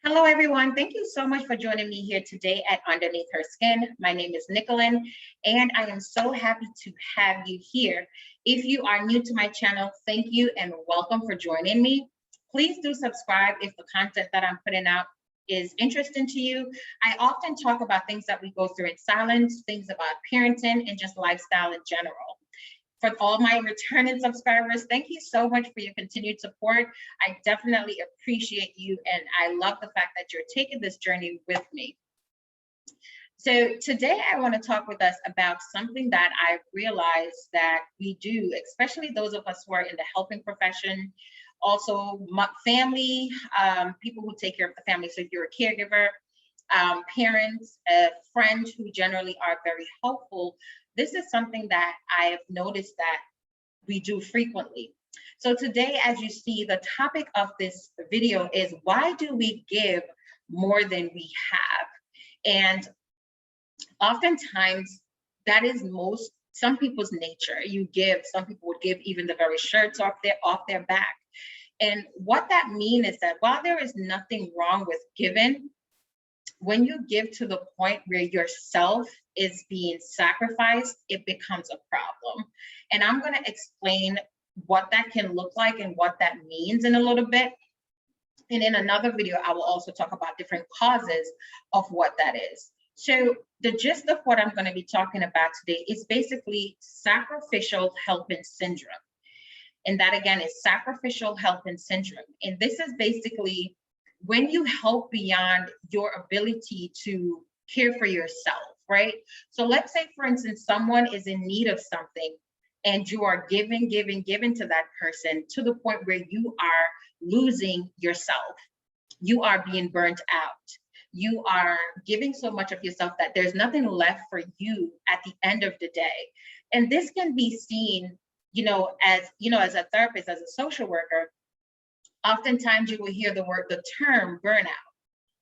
Hello, everyone. Thank you so much for joining me here today at Underneath Her Skin. My name is Nicolin, and I am so happy to have you here. If you are new to my channel, thank you and welcome for joining me. Please do subscribe if the content that I'm putting out is interesting to you. I often talk about things that we go through in silence, things about parenting, and just lifestyle in general. For all my returning subscribers, thank you so much for your continued support. I definitely appreciate you, and I love the fact that you're taking this journey with me. So today I want to talk with us about something that I've realized that we do, especially those of us who are in the helping profession, also family, people who take care of the family. So if you're a caregiver, parents, friends who generally are very helpful, this is something that I have noticed that we do frequently. So today, as you see, the topic of this video is, why do we give more than we have? And oftentimes that is some people's nature. Some people would give even the very shirts off their back. And what that means is that while there is nothing wrong with giving, when you give to the point where yourself is being sacrificed, it becomes a problem. And I'm going to explain what that can look like and what that means in a little bit. And in another video, I will also talk about different causes of what that is. So the gist of what I'm going to be talking about today is basically sacrificial helping syndrome. And that again is sacrificial helping syndrome. And this is basically when you help beyond your ability to care for yourself, right? So let's say, for instance, someone is in need of something and you are giving to that person to the point where you are losing yourself. You are being burnt out. You are giving so much of yourself that there's nothing left for you at the end of the day. And this can be seen, as a therapist, as a social worker. Oftentimes you will hear the term burnout.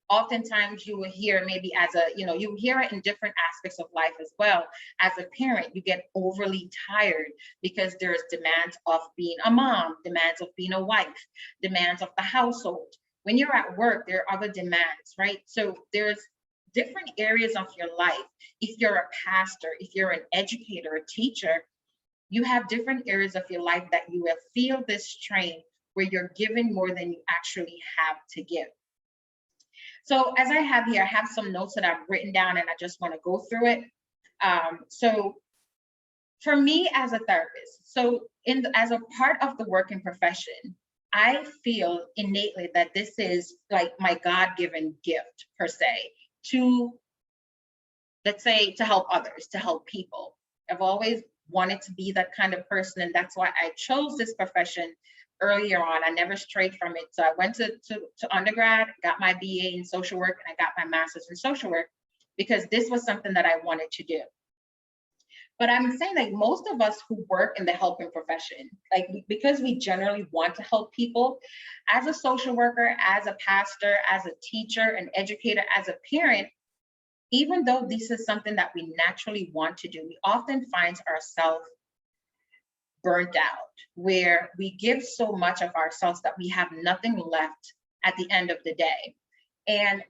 Oftentimes you will hear maybe you hear it in different aspects of life as well. As a parent, you get overly tired because there's demands of being a mom, demands of being a wife, demands of the household. When you're at work, there are other demands, right? So there's different areas of your life. If you're a pastor, if you're an educator, a teacher, you have different areas of your life that you will feel this strain where you're giving more than you actually have to give. So as I have here, I have some notes that I've written down and I just want to go through it. So for me as a therapist, as a part of the working profession, I feel innately that this is like my God-given gift per se to, let's say, to help others, to help people. I've always wanted to be that kind of person, and that's why I chose this profession earlier on. I never strayed from it. So I went to undergrad, got my BA in social work, and I got my master's in social work because this was something that I wanted to do. But I'm saying, like, most of us who work in the helping profession, like, because we generally want to help people, as a social worker, as a pastor, as a teacher, an educator, as a parent, even though this is something that we naturally want to do, we often find ourselves burnt out, where we give so much of ourselves that we have nothing left at the end of the day. And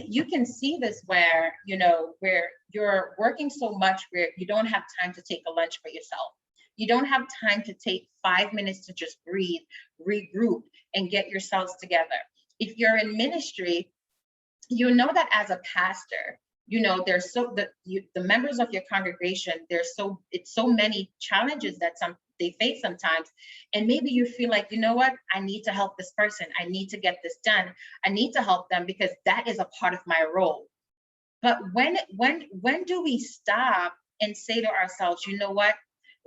you can see this where you're working so much where you don't have time to take a lunch for yourself. You don't have time to take 5 minutes to just breathe, regroup, and get yourselves together. If you're in ministry, you know that as a pastor, there's the members of your congregation, it's so many challenges that they face sometimes. And maybe you feel like, you know what, I need to help this person. I need to get this done. I need to help them because that is a part of my role. But when do we stop and say to ourselves, you know what,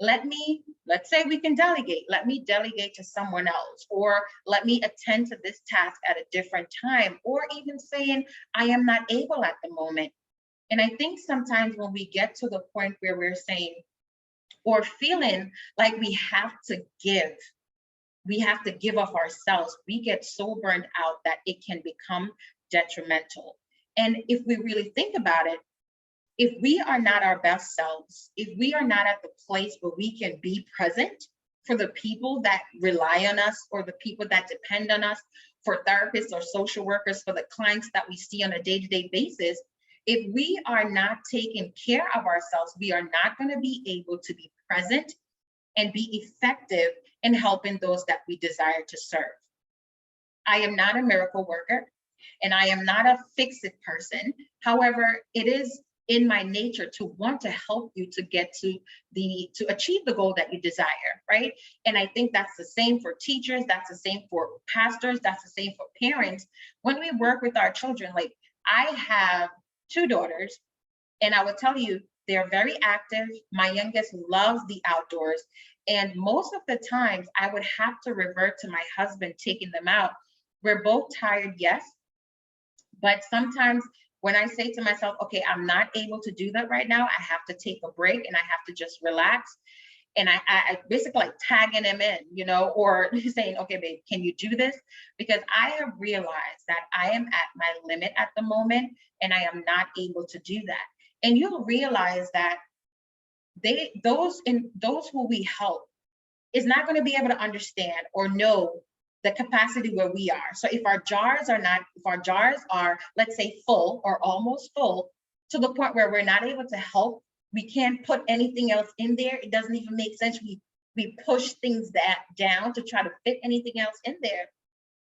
let's say we can delegate. Let me delegate to someone else, or let me attend to this task at a different time, or even saying, I am not able at the moment. And I think sometimes when we get to the point where we're saying or feeling like we have to give of ourselves, we get so burned out that it can become detrimental. And if we really think about it, if we are not our best selves, if we are not at the place where we can be present, for the people that rely on us or the people that depend on us, for therapists or social workers, for the clients that we see on a day-to-day basis. If we are not taking care of ourselves, we are not going to be able to be present and be effective in helping those that we desire to serve. I am not a miracle worker and I am not a fix-it person. However, it is in my nature to want to help you to get to achieve the goal that you desire, right? And I think that's the same for teachers, that's the same for pastors, that's the same for parents. When we work with our children, like I have 2 daughters, and I will tell you, they're very active. My youngest loves the outdoors. And most of the times I would have to revert to my husband taking them out. We're both tired, yes. But sometimes when I say to myself, okay, I'm not able to do that right now, I have to take a break and I have to just relax. And I basically like tagging him in, you know, or saying, okay, babe, can you do this? Because I have realized that I am at my limit at the moment and I am not able to do that. And you'll realize that those who we help is not going to be able to understand or know the capacity where we are. So if our jars are, let's say, full or almost full, to the point where we're not able to help, we can't put anything else in there. It doesn't even make sense. We push things down to try to fit anything else in there.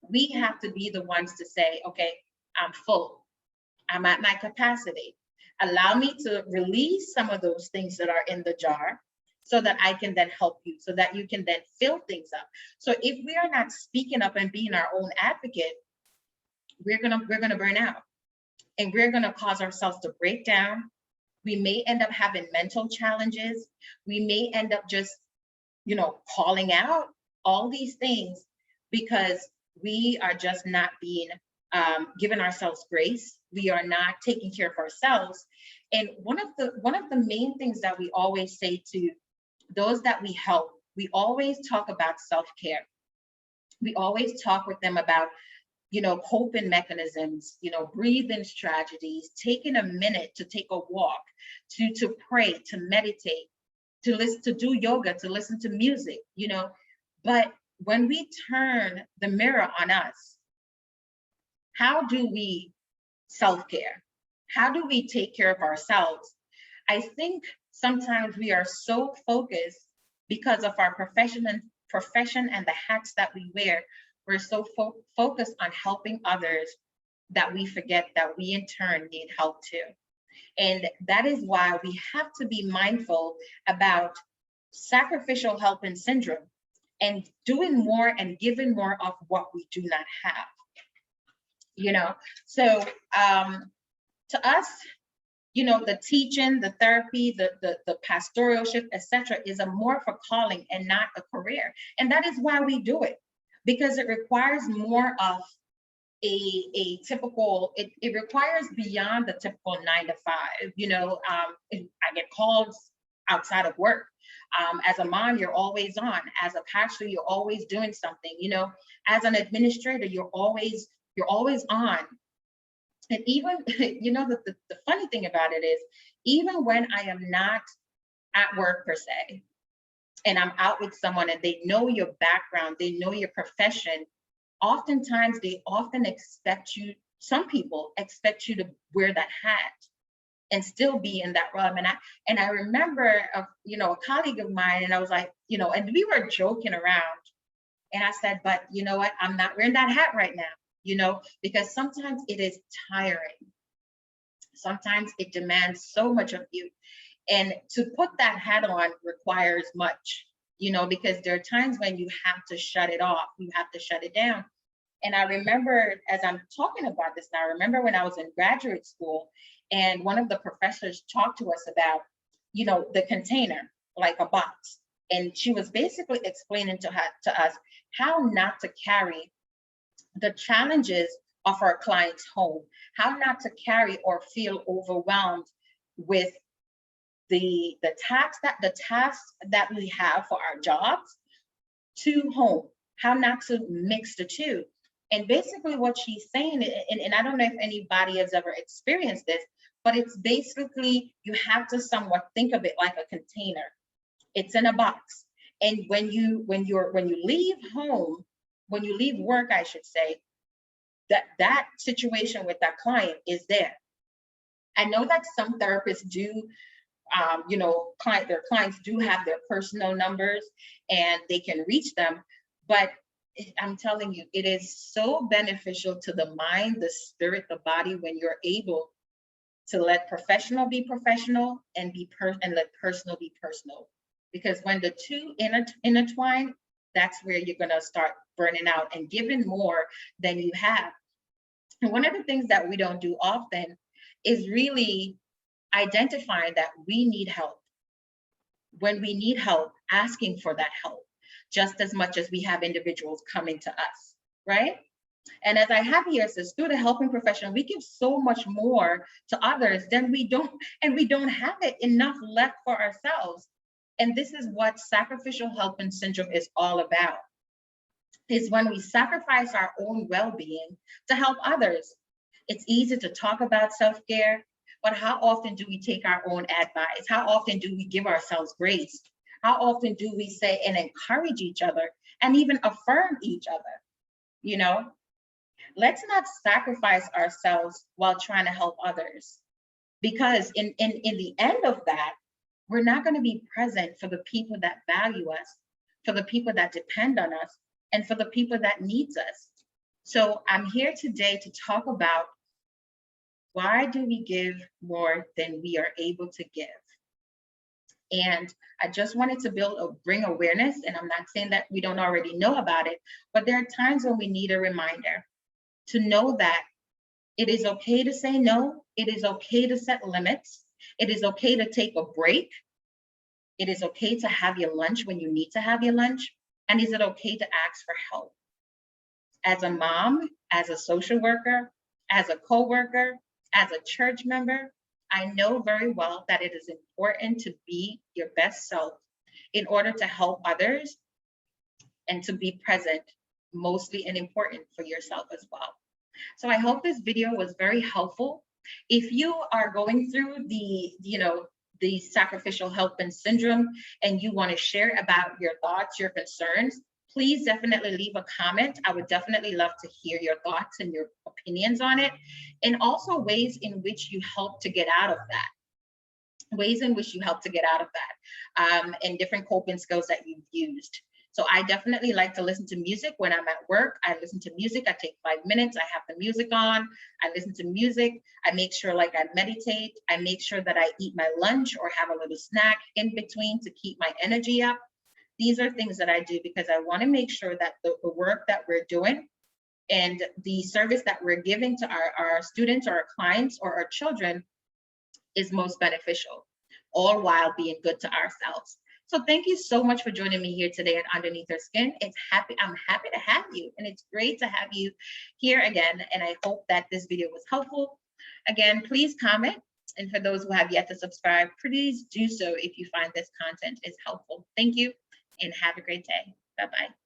We have to be the ones to say, okay, I'm full. I'm at my capacity. Allow me to release some of those things that are in the jar so that I can then help you, so that you can then fill things up. So if we are not speaking up and being our own advocate, we're gonna burn out and we're gonna cause ourselves to break down. We may end up having mental challenges. We may end up just, calling out all these things because we are just not being giving ourselves grace. We are not taking care of ourselves. And one of the main things that we always say to those that we help, we always talk about self-care. We always talk with them about, coping mechanisms, breathing strategies, taking a minute to take a walk, to pray, to meditate, to do yoga, to listen to music, But when we turn the mirror on us, how do we self-care? How do we take care of ourselves? I think sometimes we are so focused because of our profession and the hats that we wear. We're so focused on helping others that we forget that we in turn need help too. And that is why we have to be mindful about sacrificial helping syndrome and doing more and giving more of what we do not have. So to us, the teaching, the therapy, the pastoral shift, etc., is a more of a calling and not a career. And that is why we do it, because it requires more of a typical, it requires beyond the typical 9 to 5. I get calls outside of work. As a mom, you're always on. As a pastor, you're always doing something. As an administrator, you're always on. And even, the funny thing about it is, even when I am not at work per se, and I'm out with someone and they know your background, they know your profession, oftentimes they some people expect you to wear that hat and still be in that realm. And I remember, a colleague of mine, and I was like, and we were joking around, and I said, but you know what, I'm not wearing that hat right now. Because sometimes it is tiring. Sometimes it demands so much of you. And to put that hat on requires much, because there are times when you have to shut it off, you have to shut it down. And I remember, as I'm talking about this now, I remember when I was in graduate school and one of the professors talked to us about, the container, like a box. And she was basically explaining to us how not to carry the challenges of our client's home, how not to carry or feel overwhelmed with the tasks that we have for our jobs to home, how not to mix the two. And basically what she's saying, and I don't know if anybody has ever experienced this, but it's basically, you have to somewhat think of it like a container. It's in a box. And when you leave home, when you leave work, I should say, that situation with that client is there. I know that some therapists do, their clients do have their personal numbers and they can reach them, but I'm telling you, it is so beneficial to the mind, the spirit, the body when you're able to let professional be professional and and let personal be personal. Because when the two intertwine, that's where you're gonna start burning out and giving more than you have. And one of the things that we don't do often is really identifying that we need help. When we need help, asking for that help, just as much as we have individuals coming to us, right? And as I have here, it says through the helping profession, we give so much more to others than we don't, and we don't have it enough left for ourselves. And this is what sacrificial helping syndrome is all about. Is when we sacrifice our own well-being to help others. It's easy to talk about self-care, but how often do we take our own advice? How often do we give ourselves grace? How often do we say and encourage each other and even affirm each other? You know, let's not sacrifice ourselves while trying to help others, because in the end of that, we're not going to be present for the people that value us, for the people that depend on us, and for the people that needs us. So I'm here today to talk about, why do we give more than we are able to give? And I just wanted to bring awareness, and I'm not saying that we don't already know about it, but there are times when we need a reminder to know that it is okay to say no, it is okay to set limits, it is okay to take a break, it is okay to have your lunch when you need to have your lunch, and is it okay to ask for help? As a mom, as a social worker, as a coworker, as a church member, I know very well that it is important to be your best self in order to help others and to be present, mostly and important for yourself as well. So I hope this video was very helpful. If you are going through the sacrificial helping syndrome and you want to share about your thoughts, your concerns, please definitely leave a comment. I would definitely love to hear your thoughts and your opinions on it, and also ways in which you help to get out of that. Ways in which you help to get out of that, and different coping skills that you've used. So I definitely like to listen to music when I'm at work. I listen to music, I take 5 minutes, I have the music on, I listen to music, I make sure like I meditate, I make sure that I eat my lunch or have a little snack in between to keep my energy up. These are things that I do because I want to make sure that the work that we're doing and the service that we're giving to our students or our clients or our children is most beneficial, all while being good to ourselves. So thank you so much for joining me here today at Underneath Her Skin. I'm happy to have you, and it's great to have you here again. And I hope that this video was helpful. Again, please comment. And for those who have yet to subscribe, please do so if you find this content is helpful. Thank you, and have a great day. Bye-bye.